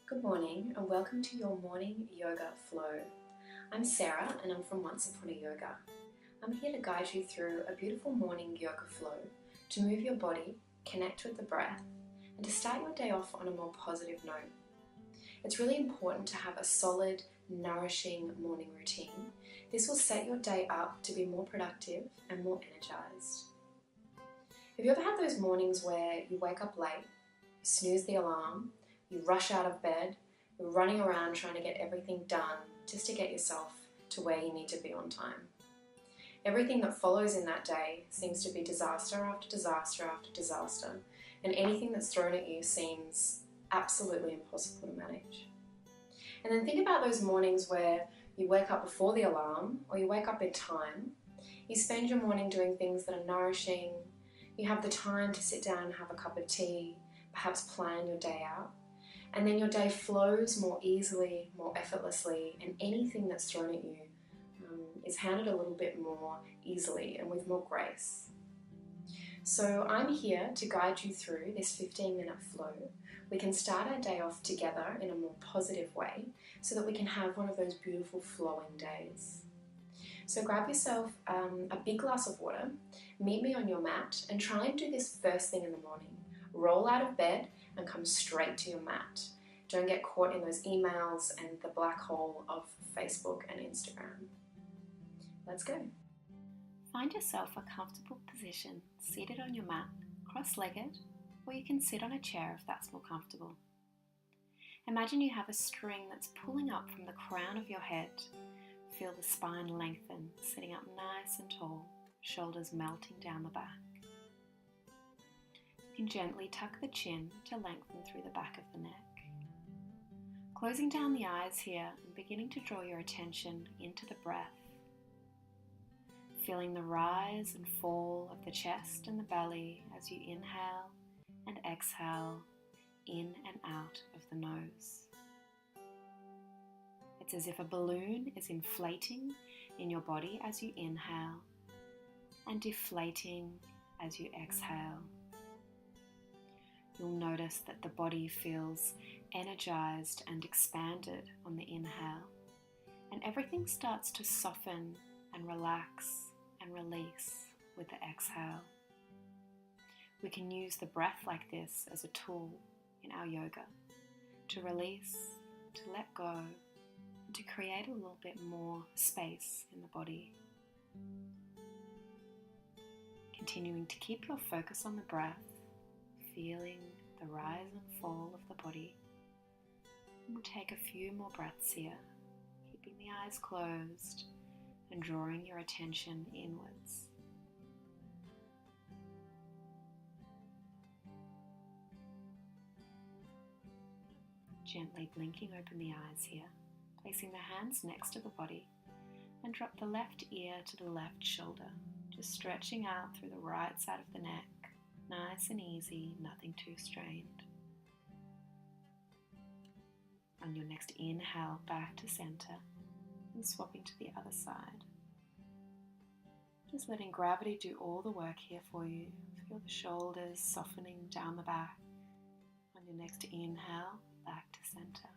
Good morning and welcome to your morning yoga flow. I'm Sarah and I'm from Once Upon a Yoga. I'm here to guide you through a beautiful morning yoga flow to move your body, connect with the breath, and to start your day off on a more positive note. It's really important to have a solid, nourishing morning routine. This will set your day up to be more productive and more energized. Have you ever had those mornings where you wake up late, you snooze the alarm, you rush out of bed, you're running around trying to get everything done just to get yourself to where you need to be on time? Everything that follows in that day seems to be disaster after disaster after disaster, and anything that's thrown at you seems absolutely impossible to manage. And then think about those mornings where you wake up before the alarm or you wake up in time. You spend your morning doing things that are nourishing. You have the time to sit down and have a cup of tea, perhaps plan your day out. And then your day flows more easily, more effortlessly, and anything that's thrown at you is handled a little bit more easily and with more grace. So I'm here to guide you through this 15-minute flow. We can start our day off together in a more positive way so that we can have one of those beautiful flowing days. So grab yourself a big glass of water, meet me on your mat, and try and do this first thing in the morning. Roll out of bed and come straight to your mat. Don't get caught in those emails and the black hole of Facebook and Instagram. Let's go. Find yourself a comfortable position, seated on your mat, cross-legged, or you can sit on a chair if that's more comfortable. Imagine you have a string that's pulling up from the crown of your head. Feel the spine lengthen, sitting up nice and tall, shoulders melting down the back. You can gently tuck the chin to lengthen through the back of the neck. Closing down the eyes here and beginning to draw your attention into the breath. Feeling the rise and fall of the chest and the belly as you inhale and exhale in and out of the nose. It's as if a balloon is inflating in your body as you inhale and deflating as you exhale. You'll notice that the body feels energized and expanded on the inhale, and everything starts to soften and relax and release with the exhale. We can use the breath like this as a tool in our yoga to release, to let go, and to create a little bit more space in the body. Continuing to keep your focus on the breath, feeling the rise and fall of the body. And we'll take a few more breaths here, keeping the eyes closed and drawing your attention inwards. Gently blinking open the eyes here, placing the hands next to the body, and drop the left ear to the left shoulder, just stretching out through the right side of the neck. Nice and easy, nothing too strained. On your next inhale, back to center and swapping to the other side. Just letting gravity do all the work here for you. Feel the shoulders softening down the back. On your next inhale, back to center.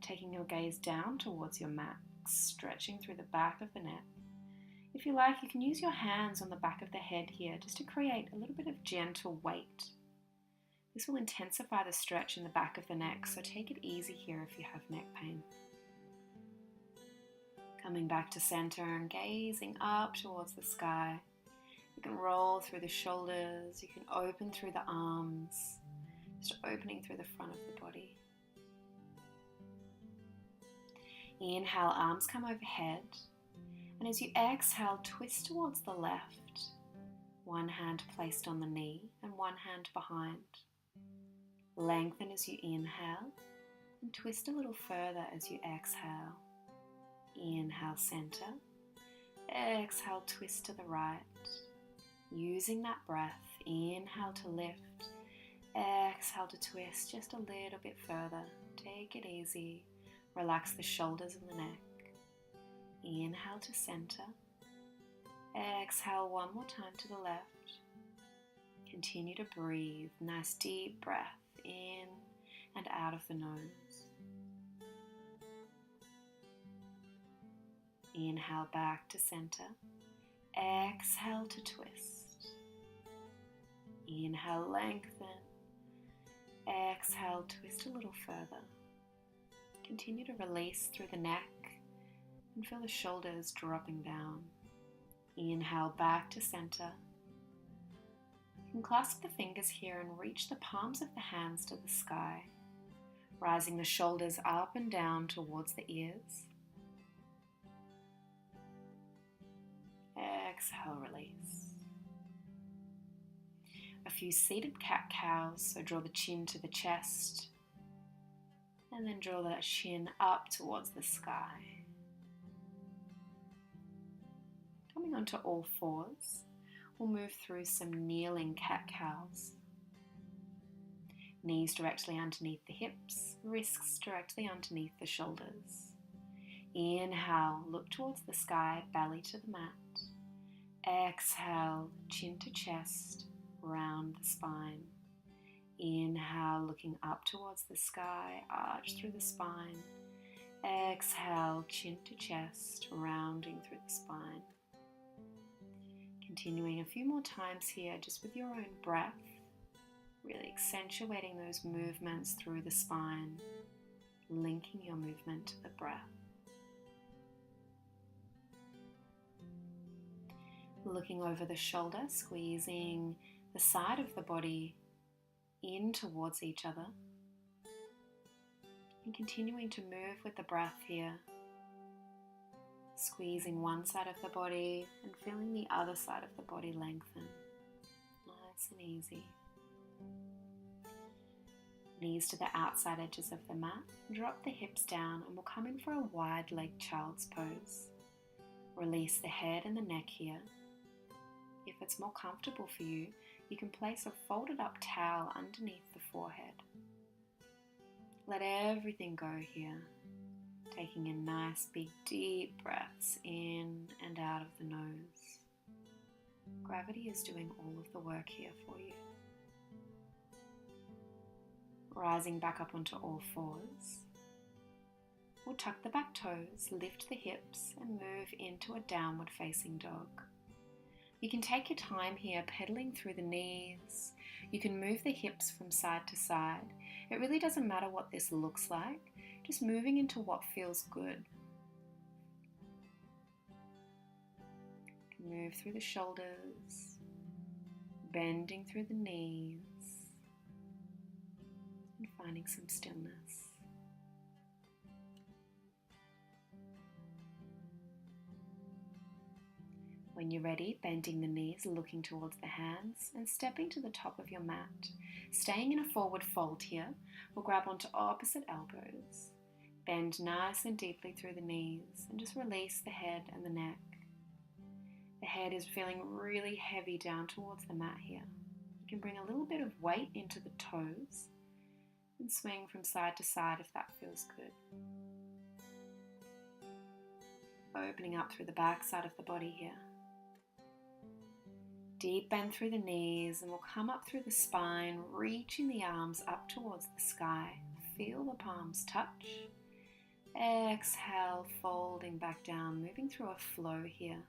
Taking your gaze down towards your mat, stretching through the back of the neck. If you like, you can use your hands on the back of the head here just to create a little bit of gentle weight. This will intensify the stretch in the back of the neck, so take it easy here if you have neck pain. Coming back to center and gazing up towards the sky. You can roll through the shoulders, you can open through the arms, just opening through the front of the body. Inhale, arms come overhead. And as you exhale, twist towards the left. One hand placed on the knee and one hand behind. Lengthen as you inhale and twist a little further as you exhale. Inhale, center. Exhale, twist to the right. Using that breath, inhale to lift. Exhale to twist just a little bit further. Take it easy. Relax the shoulders and the neck. Inhale to center. Exhale one more time to the left. Continue to breathe. Nice deep breath in and out. out of the nose. Inhale back to center. Exhale to twist. Inhale, lengthen. Exhale, twist a little further. Continue to release through the neck and feel the shoulders dropping down. Inhale back to center. You can clasp the fingers here and reach the palms of the hands to the sky, rising the shoulders up and down towards the ears. Exhale, release. A few seated cat-cows, so draw the chin to the chest, and then draw that chin up towards the sky. Coming onto all fours, we'll move through some kneeling cat-cows. Knees directly underneath the hips, wrists directly underneath the shoulders. Inhale, look towards the sky, belly to the mat. Exhale, chin to chest, round the spine. Inhale, looking up towards the sky, arch through the spine. Exhale, chin to chest, rounding through the spine. Continuing a few more times here, just with your own breath, really accentuating those movements through the spine, linking your movement to the breath. Looking over the shoulder, squeezing the side of the body in towards each other, and continuing to move with the breath here, squeezing one side of the body and feeling the other side of the body lengthen. Nice and easy. Knees to the outside edges of the mat, drop the hips down, and we'll come in for a wide leg child's pose. Release the head and the neck here. If it's more comfortable for you, you can place a folded up towel underneath the forehead. Let everything go here, taking in nice big deep breaths in and out of the nose. Gravity is doing all of the work here for you. Rising back up onto all fours. We'll tuck the back toes, lift the hips, and move into a downward facing dog. You can take your time here, pedaling through the knees. You can move the hips from side to side. It really doesn't matter what this looks like, just moving into what feels good. You can move through the shoulders, bending through the knees, and finding some stillness. When you're ready, bending the knees, looking towards the hands, and stepping to the top of your mat. Staying in a forward fold here, we'll grab onto opposite elbows. Bend nice and deeply through the knees, and just release the head and the neck. The head is feeling really heavy down towards the mat here. You can bring a little bit of weight into the toes, and swing from side to side if that feels good. Opening up through the back side of the body here. Deep bend through the knees, and we'll come up through the spine, reaching the arms up towards the sky. Feel the palms touch. Exhale, folding back down, moving through a flow here.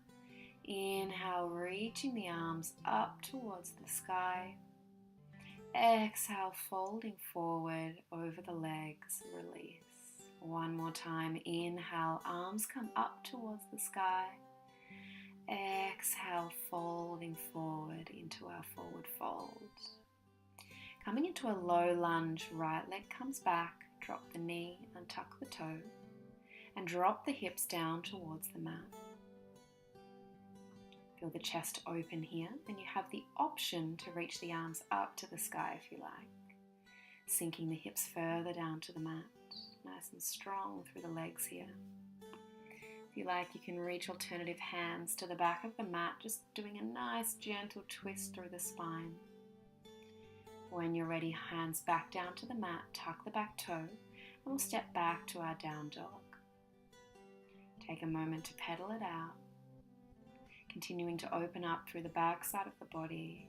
Inhale, reaching the arms up towards the sky. Exhale, folding forward over the legs, release. One more time, inhale, arms come up towards the sky. Exhale, folding forward into our forward fold. Coming into a low lunge, right leg comes back, drop the knee, untuck the toe, and drop the hips down towards the mat. Feel the chest open here, and you have the option to reach the arms up to the sky if you like. Sinking the hips further down to the mat, nice and strong through the legs here. If you like, you can reach alternative hands to the back of the mat, just doing a nice gentle twist through the spine. When you're ready, hands back down to the mat, tuck the back toe, and we'll step back to our down dog. Take a moment to pedal it out, continuing to open up through the back side of the body.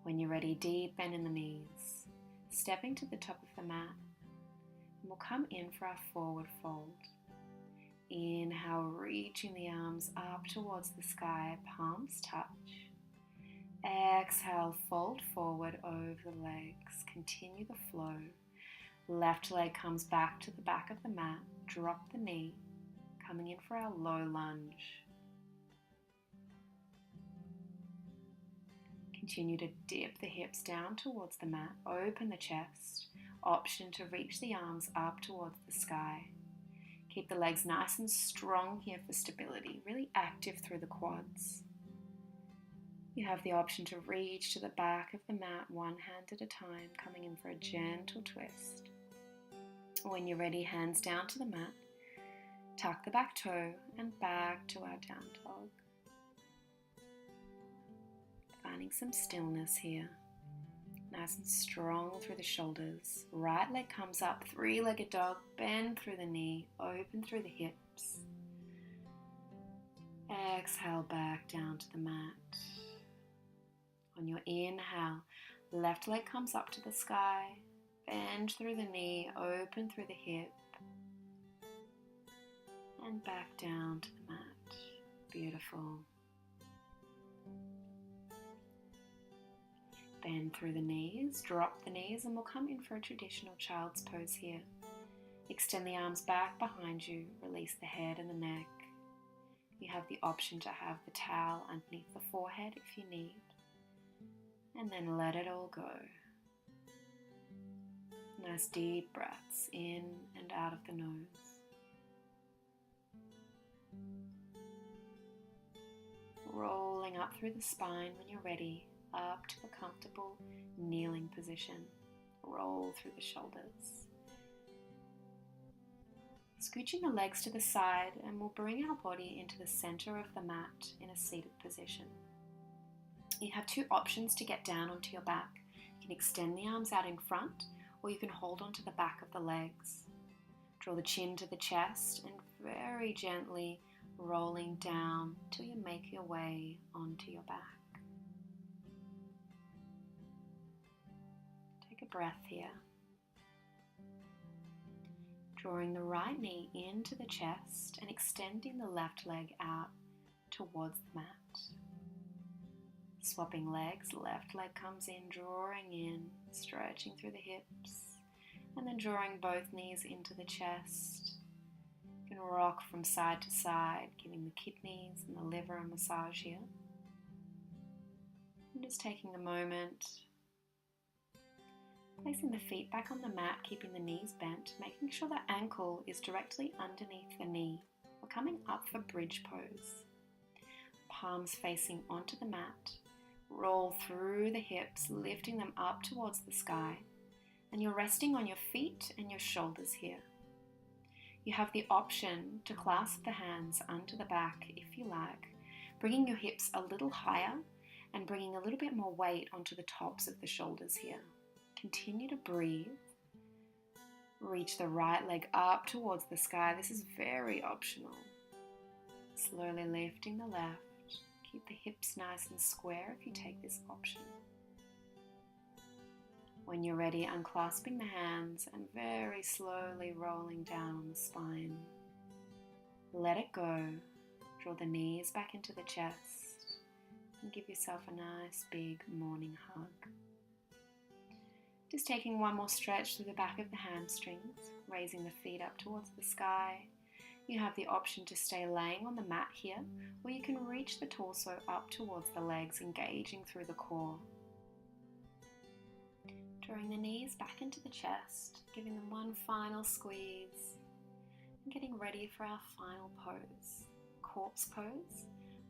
When you're ready, deep bend in the knees, stepping to the top of the mat, and we'll come in for our forward fold. Inhale, reaching the arms up towards the sky, palms touch. Exhale, fold forward over the legs, continue the flow. Left leg comes back to the back of the mat, drop the knee, coming in for our low lunge. Continue to dip the hips down towards the mat, open the chest, option to reach the arms up towards the sky. Keep the legs nice and strong here for stability, really active through the quads. You have the option to reach to the back of the mat one hand at a time, coming in for a gentle twist. When you're ready, hands down to the mat, tuck the back toe and back to our down dog. Finding some stillness here. Nice and strong through the shoulders. Right leg comes up, three-legged dog, bend through the knee, open through the hips. Exhale back down to the mat. On your inhale, left leg comes up to the sky, bend through the knee, open through the hip, and back down to the mat. Beautiful. Bend through the knees, drop the knees, and we'll come in for a traditional child's pose here. Extend the arms back behind you, release the head and the neck. You have the option to have the towel underneath the forehead if you need, and then let it all go. Nice deep breaths in and out of the nose. Rolling up through the spine when you're ready, up to a comfortable kneeling position. Roll through the shoulders. Scooching the legs to the side, and we'll bring our body into the center of the mat in a seated position. You have two options to get down onto your back. You can extend the arms out in front, or you can hold onto the back of the legs. Draw the chin to the chest and very gently rolling down till you make your way onto your back. Take a breath here. Drawing the right knee into the chest and extending the left leg out towards the mat. Swapping legs, left leg comes in, drawing in, stretching through the hips, and then drawing both knees into the chest. You can rock from side to side, giving the kidneys and the liver a massage here. And just taking a moment, placing the feet back on the mat, keeping the knees bent, making sure the ankle is directly underneath the knee. We're coming up for bridge pose. Palms facing onto the mat. Roll through the hips, lifting them up towards the sky. And you're resting on your feet and your shoulders here. You have the option to clasp the hands under the back if you like, bringing your hips a little higher and bringing a little bit more weight onto the tops of the shoulders here. Continue to breathe. Reach the right leg up towards the sky. This is very optional. Slowly lifting the left. Keep the hips nice and square if you take this option. When you're ready, unclasping the hands and very slowly rolling down on the spine. Let it go. Draw the knees back into the chest and give yourself a nice big morning hug. Just taking one more stretch through the back of the hamstrings, raising the feet up towards the sky. You have the option to stay laying on the mat here, or you can reach the torso up towards the legs, engaging through the core. Drawing the knees back into the chest, giving them one final squeeze, and getting ready for our final pose, corpse pose,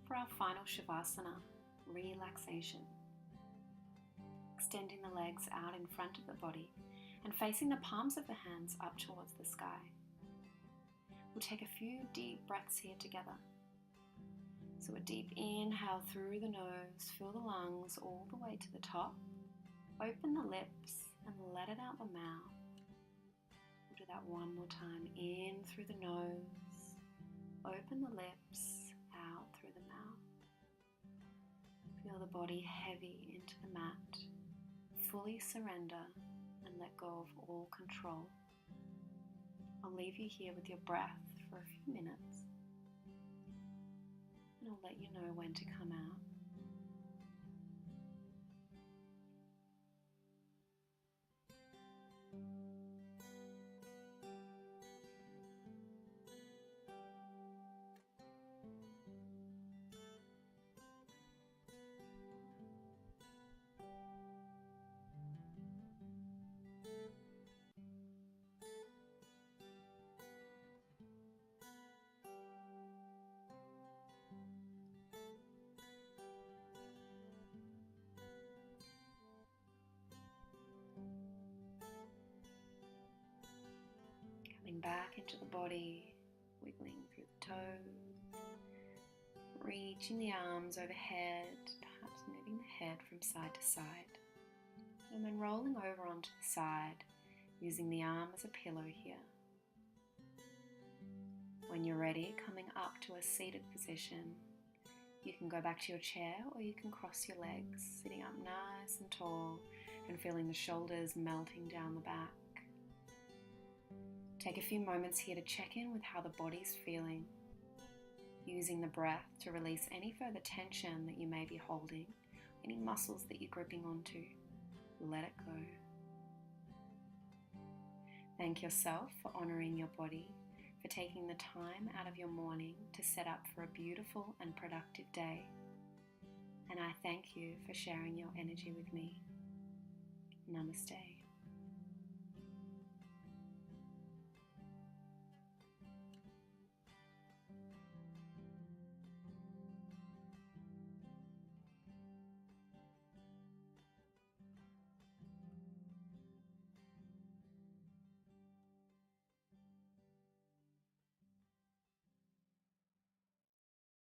for our final Shavasana, relaxation. Extending the legs out in front of the body and facing the palms of the hands up towards the sky. We'll take a few deep breaths here together. So a deep inhale through the nose, fill the lungs all the way to the top. Open the lips and let it out the mouth. We'll do that one more time. In through the nose, open the lips, out through the mouth. Feel the body heavy into the mat. fully surrender and let go of all control. I'll leave you here with your breath for a few minutes, and I'll let you know when to come out. Coming back into the body, wiggling through the toes, reaching the arms overhead, perhaps moving the head from side to side, and then rolling over onto the side, using the arm as a pillow here. When you're ready, coming up to a seated position, you can go back to your chair or you can cross your legs, sitting up nice and tall and feeling the shoulders melting down the back. Take a few moments here to check in with how the body's feeling, using the breath to release any further tension that you may be holding, any muscles that you're gripping onto. Let it go. Thank yourself for honoring your body, for taking the time out of your morning to set up for a beautiful and productive day. And I thank you for sharing your energy with me. Namaste.